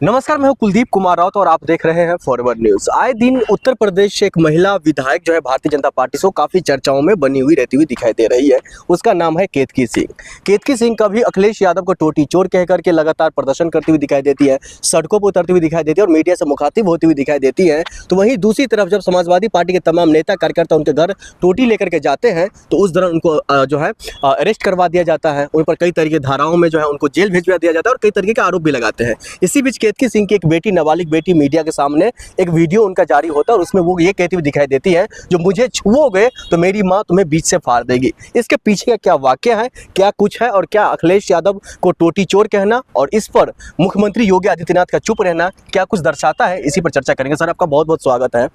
नमस्कार, मैं हूं कुलदीप कुमार राउत और आप देख रहे हैं फॉरवर्ड न्यूज। आए दिन उत्तर प्रदेश से एक महिला विधायक जो है भारतीय जनता पार्टी से काफी चर्चाओं में बनी हुई रहती हुई दिखाई दे रही है। उसका नाम है केतकी सिंह। केतकी सिंह कभी अखिलेश यादव को टोटी चोर कह करके लगातार प्रदर्शन करती हुई दिखाई देती है, सड़कों पर उतरती हुई दिखाई देती है और मीडिया से मुखातिब होती हुई दिखाई देती है। तो वहीं दूसरी तरफ जब समाजवादी पार्टी के तमाम नेता कार्यकर्ता उनके घर टोटी लेकर के जाते हैं तो उस दौरान उनको जो है अरेस्ट करवा दिया जाता है। उन पर कई तरह के धाराओं में जो है उनको जेल भेजवा दिया जाता है और कई तरीके के आरोप भी लगाते हैं। इसी बीच केतकी सिंह की एक बेटी, नाबालिग बेटी, मीडिया के सामने एक वीडियो उनका जारी होता है और उसमें वो ये कहती हुई दिखाई देती है, जो मुझे छुओगे तो मेरी मां तुम्हें बीच से फाड़ देगी। इसके पीछे का क्या वाकया है, क्या कुछ है और क्या अखिलेश यादव को टोटी चोर कहना और इस पर मुख्यमंत्री योगी आदित्यनाथ का चुप रहना क्या कुछ दर्शाता है, इसी पर चर्चा करेंगे। सर, आपका बहुत बहुत स्वागत है।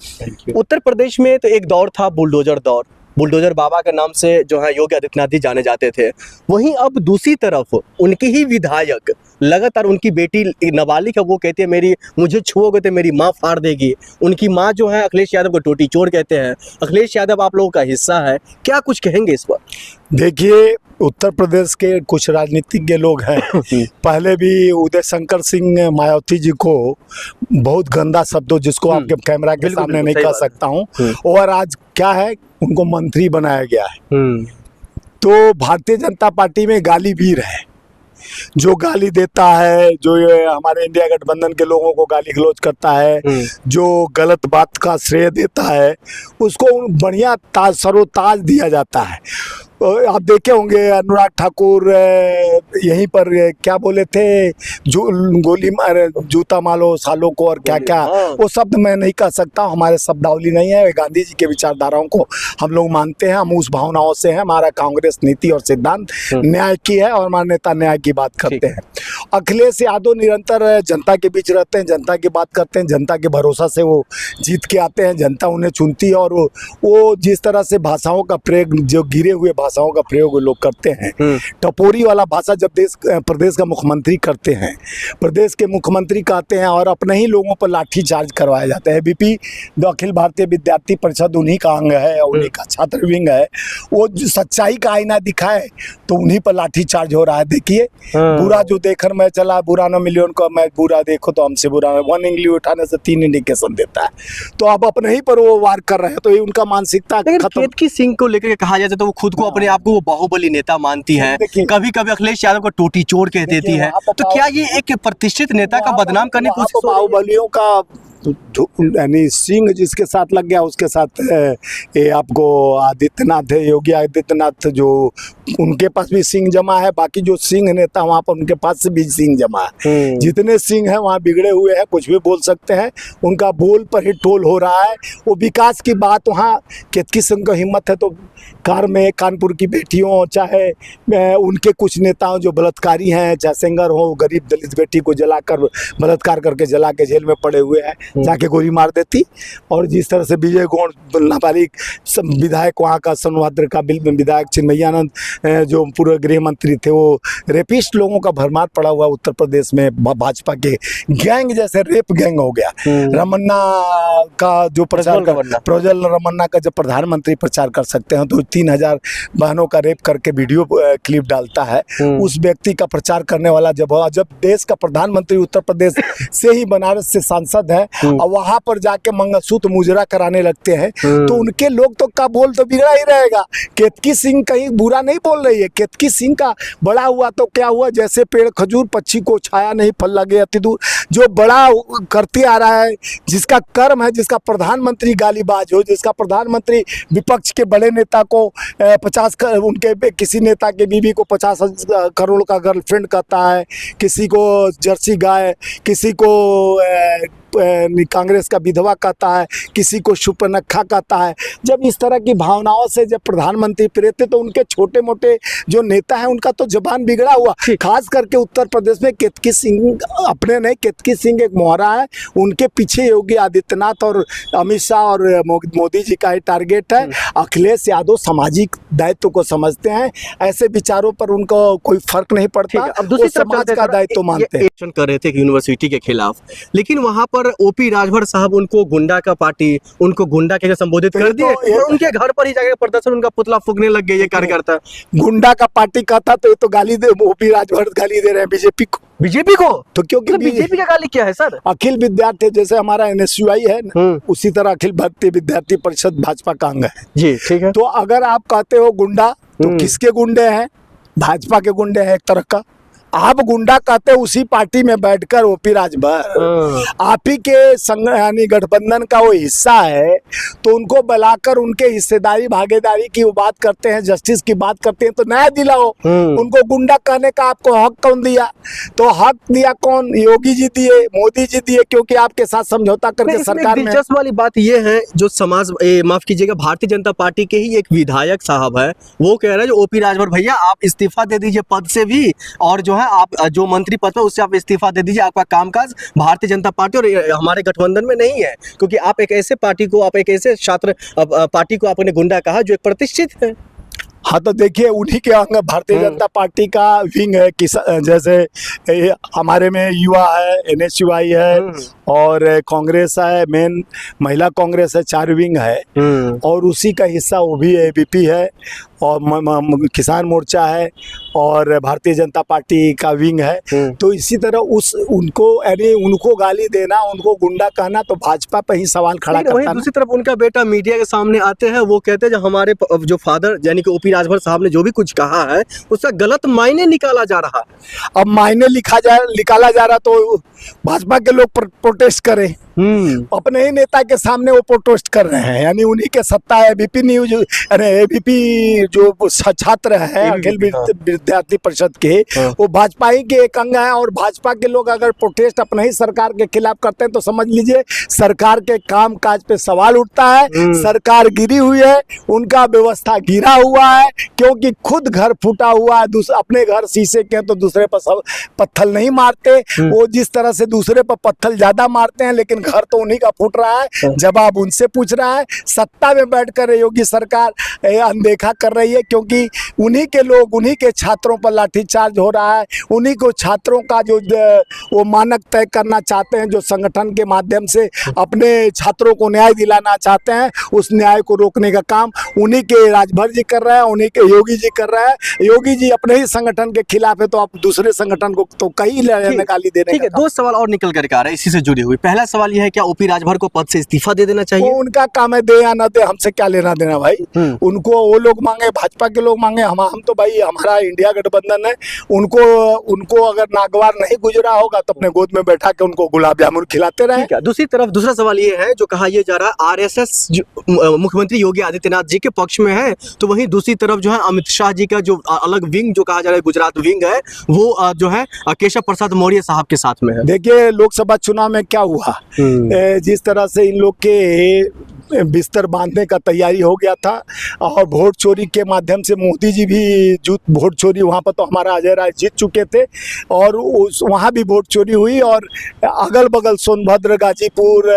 उत्तर प्रदेश में तो एक दौर था बुलडोजर दौर, बुलडोजर बाबा के नाम से जो है योगी आदित्यनाथ जी जाने जाते थे। वहीं अब दूसरी तरफ उनकी ही विधायक लगातार, उनकी बेटी नाबालिग है, वो कहती है मुझे छुओगे तो मेरी माँ फाड़ देगी। उनकी माँ जो है अखिलेश यादव को टोटी चोर कहते हैं। अखिलेश यादव आप लोगों का हिस्सा है, क्या कुछ कहेंगे इस पर? देखिए, उत्तर प्रदेश के कुछ राजनीतिज्ञ लोग हैं पहले भी उदय शंकर सिंह मायावती जी को बहुत गंदा शब्दों, जिसको आपके कैमरा के सामने नहीं कह सकता हूँ, और आज क्या है, उनको मंत्री बनाया गया है। तो भारतीय जनता पार्टी में गाली वीर है, जो गाली देता है, जो ये हमारे इंडिया गठबंधन के लोगों को गाली गलौज करता है, जो गलत बात का श्रेय देता है, उसको बढ़िया सरोताज दिया जाता है। आप देखे होंगे अनुराग ठाकुर यहीं पर क्या बोले थे, जो गोली मार जूता मारो सालों को और क्या क्या, वो शब्द मैं नहीं कह सकता, हमारे शब्दावली नहीं है। गांधी जी के विचारधाराओं को हम लोग मानते हैं, हम उस भावनाओं से हैं। हमारा कांग्रेस नीति और सिद्धांत न्याय की है और हमारे नेता न्याय की बात करते हैं। अखिलेश यादव निरंतर जनता के बीच रहते हैं, जनता की बात करते हैं, जनता के भरोसा से वो जीत के आते हैं, जनता उन्हें चुनती है। और वो जिस तरह से भाषाओं का प्रयोग, जो गिरे हुए भाषाओं का प्रयोग लोग करते हैं, टपोरी वाला भाषा जब प्रदेश का मुख्यमंत्री करते हैं, प्रदेश के मुख्यमंत्री कहते हैं और अपने ही लोगों पर लाठी चार्ज करवाया जाता है। बीपी अखिल भारतीय विद्यार्थी परिषद उन्हीं का अंग है, उन्हीं का छात्र विंग है। वो सच्चाई का आईना दिखाए तो उन्हीं पर लाठी चार्ज हो रहा है। देखिए, बुरा जो देखकर मैं चला, बुरा न मिलियन को मैं बुरा देखो तो हमसे बुरा, 1 इंगली उठाने से 3 इंडिकेशन देता है। तो अब अपने ही पर वो वार कर रहे हैं, तो ये उनका मानसिकता खत्म। केतकी सिंह को लेकर कहा जाए तो वो खुद को अपने आप को वो बाहुबली नेता मानती है, कभी कभी अखिलेश यादव को टोटी चोर कह देती है। तो क्या ये एक प्रतिष्ठित नेता का बदनाम करने की कोशिश? बाहुबलियों का यानी सिंह जिसके साथ लग गया उसके साथ ये आपको आदित्यनाथ है, योगी आदित्यनाथ, जो उनके पास भी सिंह जमा है। बाकी जो सिंह नेता वहाँ पर उनके पास से भी सिंह जमा है। जितने सिंह हैं वहाँ बिगड़े हुए हैं, कुछ भी बोल सकते हैं, उनका बोल पर ही टोल हो रहा है। वो विकास की बात वहाँ केतकी सिंह को हिम्मत है तो कार में कानपुर की बेटियों, चाहे उनके कुछ नेताओं जो बलात्कारी हैं, चाहे सिंगर हो, गरीब दलित बेटी को जलाकर बलात्कार करके जला के जेल में पड़े हुए हैं, जाके गोली मार देती। और जिस तरह से विजय गौड़ नाबालिग विधायक वहाँ का, सोनभद्र का विधायक चिन्मयानंद जो पूर्व गृह मंत्री थे, वो रेपिस्ट लोगों का भरमार पड़ा हुआ उत्तर प्रदेश में। भाजपा के गैंग जैसे रेप गैंग हो गया। रमन्ना का जो प्रचार, प्रज्वल रमन्ना का जब प्रधानमंत्री प्रचार कर सकते हैं तो 3000 बहनों का रेप करके वीडियो क्लिप डालता है। उस व्यक्ति का प्रचार करने वाला जब देश का प्रधानमंत्री उत्तर प्रदेश से ही बनारस से सांसद है और वहां पर जाके मंगलसूत्र मुजरा कराने लगते हैं, तो उनके लोग तो का बोल तो बिगड़ा ही रहेगा। केतकी सिंह कहीं बुरा नहीं बोल रही है। केतकी सिंह का बड़ा हुआ तो क्या हुआ, जैसे पेड़ खजूर पक्षी को छाया नहीं फल लगे अति दूर, जो बड़ा करते आ रहा है, जिसका कर्म है, जिसका प्रधानमंत्री गालीबाज हो, जिसका प्रधानमंत्री विपक्ष के बड़े नेता को 50 उनके किसी नेता के बीवी को 50 करोड़ का गर्लफ्रेंड कहता है, किसी को जर्सी गाय, किसी को कांग्रेस का विधवा कहता है, किसी को शुपनखा कहता है। जब इस तरह की भावनाओं से जब प्रधानमंत्री प्रेरित थे तो उनके छोटे मोटे जो नेता हैं उनका तो जबान बिगड़ा हुआ। खास करके उत्तर प्रदेश में केतकी सिंह अपने नहीं, केतकी सिंह एक मोहरा है, उनके पीछे योगी आदित्यनाथ और अमित शाह और मोदी जी का ही टारगेट है। अखिलेश यादव सामाजिक दायित्व को समझते हैं, ऐसे विचारों पर उनको कोई फर्क नहीं पड़ता। अब दूसरी समाज का दायित्व मानते हैं। कर रहे थे यूनिवर्सिटी के खिलाफ, लेकिन वहां पर और ओपी राजभर साहब उनको गुंडा का पार्टी, उनको गुंडा के संबोधित कर दिए और उनके घर पर ही जाकर प्रदर्शन, उनका पुतला फूकने लग गए ये कार्यकर्ता। गुंडा का पार्टी का था तो ये तो गाली दे, ओपी राजभर गाली दे रहे हैं बीजेपी को। बीजेपी को तो क्योंकि बीजेपी का गाली क्या है सर? अखिल विद्यार्थी, जैसे हमारा एनएसयूआई है ना, उसी तरह अखिल भारतीय विद्यार्थी परिषद भाजपा का अंग है जी, ठीक है। तो अगर आप कहते हो गुंडा तो किसके गुंडे हैं? भाजपा के गुंडे हैं एक तरह का। आप गुंडा कहते हैं उसी पार्टी में बैठकर ओपी राजभर आप ही के संग यानी गठबंधन का वो हिस्सा है, तो उनको बुलाकर उनके हिस्सेदारी भागीदारी की वो बात करते हैं, जस्टिस की बात करते हैं, तो न्याय दिलाओ। उनको गुंडा कहने का आपको हक कौन दिया? तो हक दिया कौन? योगी जी दिए, मोदी जी दिए, क्योंकि आपके साथ समझौता करके सरकार में। दिलचस्प वाली बात ये है, जो समाज माफ कीजिएगा भारतीय जनता पार्टी के ही एक विधायक साहब है, वो कह रहे हैं जो ओपी राजभर भैया आप इस्तीफा दे दीजिए पद से भी, और जो है आप जो मंत्री पद है उससे आप इस्तीफा दे दीजिए, आपका कामकाज भारतीय जनता पार्टी और हमारे गठबंधन में नहीं है, क्योंकि आप एक ऐसे पार्टी को, आप एक ऐसे छात्र पार्टी को आपने गुंडा कहा जो एक प्रतिष्ठित है। हाँ तो देखिए उन्हीं के अंग भारतीय जनता पार्टी का विंग है, जैसे हमारे में युवा है, एनएसयूआई है और कांग्रेस है, मेन महिला कांग्रेस है, 4 विंग है और उसी का हिस्सा वो भी एबीपी है और किसान मोर्चा है और भारतीय जनता पार्टी का विंग है। तो इसी तरह उनको गाली देना, उनको गुंडा कहना तो भाजपा पे ही सवाल खड़ा करता है। दूसरी तरफ उनका बेटा मीडिया के सामने आते हैं, वो कहते हैं जो हमारे जो फादर यानी कि ओपी राजभर साहब ने जो भी कुछ कहा है उसका गलत मायने निकाला जा रहा है। अब मायने निकाला जा रहा तो भाजपा के लोग प्रोटेस्ट करें, अपने ही नेता के सामने वो प्रोटेस्ट कर रहे हैं, यानी उन्हीं के सत्ता है। एबीपी न्यूज, अरे एबीपी जो छात्र है अखिल विद्यार्थी परिषद के, वो भाजपा ही के एक अंग है और भाजपा के लोग अगर प्रोटेस्ट अपने ही सरकार के खिलाफ करते हैं तो समझ लीजिए सरकार के काम काज पे सवाल उठता है। सरकार गिरी हुई है, उनका व्यवस्था गिरा हुआ है, क्योंकि खुद घर फूटा हुआ है। अपने घर शीशे के तो दूसरे पर सब पत्थर नहीं मारते, वो जिस तरह से दूसरे पर पत्थर ज्यादा मारते हैं, लेकिन घर तो उन्हीं का फूट रहा है, जवाब उनसे पूछ रहा है। सत्ता में बैठकर योगी सरकार अनदेखा कर रही है, क्योंकि उन्हीं के लोग, उन्हीं के छात्रों पर लाठीचार्ज हो रहा है, उन्हीं को छात्रों का जो वो मानक तय करना चाहते हैं, जो संगठन के माध्यम से अपने छात्रों को न्याय दिलाना चाहते हैं, उस न्याय को रोकने का काम उन्हीं के राजभर जी कर रहे हैं, उन्हीं के योगी जी कर रहे हैं। योगी जी अपने ही संगठन के खिलाफ है तो आप दूसरे संगठन को तो कहीं निकाली देने। ठीक है, 2 सवाल और निकल करके आ रहे हैं इसी से जुड़ी हुई। पहला सवाल यह है क्या ओपी राजभर को पद से इस्तीफा दे देना चाहिए? वो उनका काम है, दे या ना दे, हमसे क्या लेना देना भाई। उनको वो लोग मांगे, भाजपा के लोग मांगे, हम तो भाई हमारा इंडिया गठबंधन है। उनको अगर नागवार नहीं गुजरा होगा तो अपने गोद में बैठा के उनको गुलाब जामुन खिलाते रहे। दूसरी तरफ दूसरा सवाल ये है जो कहा यह जा रहा है आरएसएस मुख्यमंत्री योगी आदित्यनाथ जी के पक्ष में है, तो वहीं दूसरी तरफ जो है अमित शाह जी का जो अलग विंग जो कहा जा रहा है गुजरात विंग है, वो जो है केशव प्रसाद मौर्य साहब के साथ में है। देखिए लोकसभा चुनाव में क्या हुआ, जिस तरह से इन लोग के बिस्तर बांधने का तैयारी हो गया था और वोट चोरी के माध्यम से मोदी जी भी वोट चोरी, वहाँ पर तो हमारा अजय राय जीत चुके थे और वहाँ भी वोट चोरी हुई और अगल बगल सोनभद्र, गाजीपुर,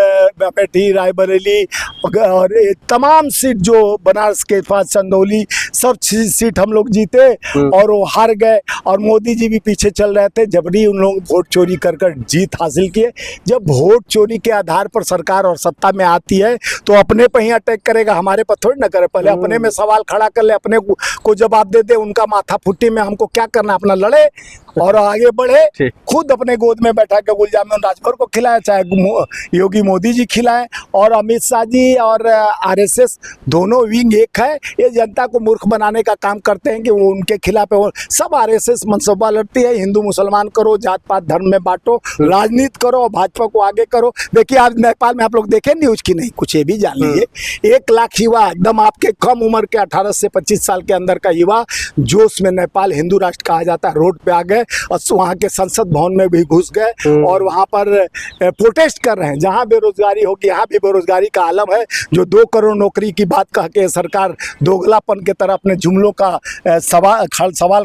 अमेठी, रायबरेली और तमाम सीट जो बनारस के पास चंदौली, सब सीट हम लोग जीते और वो हार गए और मोदी जी भी पीछे चल रहे थे। जबरी उन लोग वोट चोरी कर जीत हासिल किए। जब वोट चोरी के आधार पर सरकार और सत्ता में आती है तो अपने पे ही अटैक करेगा, हमारे पर थोड़ी ना करे। पहले अपने में सवाल खड़ा कर ले, अपने को जवाब दे दे। उनका माथा फुट्टी में हमको क्या करना, अपना लड़े और आगे बढ़े। खुद अपने गोद में बैठा के गुलाब जामुन राजभर को खिलाए, चाहे योगी मोदी जी खिलाए, और अमित शाह जी और आरएसएस दोनों विंग एक है। ये जनता को मूर्ख बनाने का काम करते हैं कि वो उनके खिलाफ है। सब आरएसएस मनसूबा लड़ती है, हिंदू मुसलमान करो, जात पात धर्म में बांटो, राजनीति करो और भाजपा को आगे करो। देखिए आज नेपाल में आप लोग देखे न्यूज की नहीं, कुछ ये भी जान लीजिए, 1 लाख युवा एकदम आपके कम उम्र के 18 से 25 साल के अंदर का युवा जोश में नेपाल हिंदू राष्ट्र कहा जाता है रोड पे आ गए और वहाँ के संसद भवन में भी घुस गए और वहाँ पर प्रोटेस्ट कर रहे हैं। जहाँ बेरोजगारी होगी यहाँ भी बेरोजगारी का आलम है। जो 2 करोड़ नौकरी की बात कह के सरकार दोगलापन के तरह अपने जुमलों का सवाल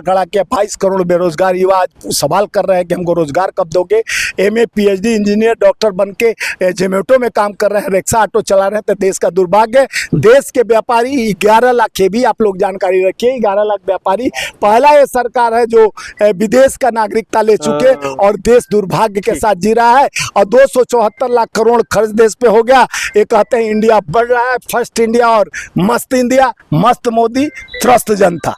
खड़ा किया। 22 करोड़ बेरोजगार युवा सवाल कर रहे हैं कि हमको रोजगार कब दोगे। MA PhD इंजीनियर डॉक्टर बन के जोमेटो में काम कर रहे हैं, रिक्शा ऑटो चला रहे हैं, है देश का दुर्भाग्य। देश के व्यापारी 11 लाख, ये भी आप लोग जानकारी रखिए, 11 लाख व्यापारी पहला ये सरकार है जो विदेश का नागरिकता ले चुके और देश दुर्भाग्य के साथ जी रहा है। और 274 लाख करोड़ खर्च देश पे हो गया। ये कहते हैं इंडिया बढ़ रहा है, फर्स्ट इंडिया और मस्त इंडिया, मस्त मोदी, त्रस्त जनता।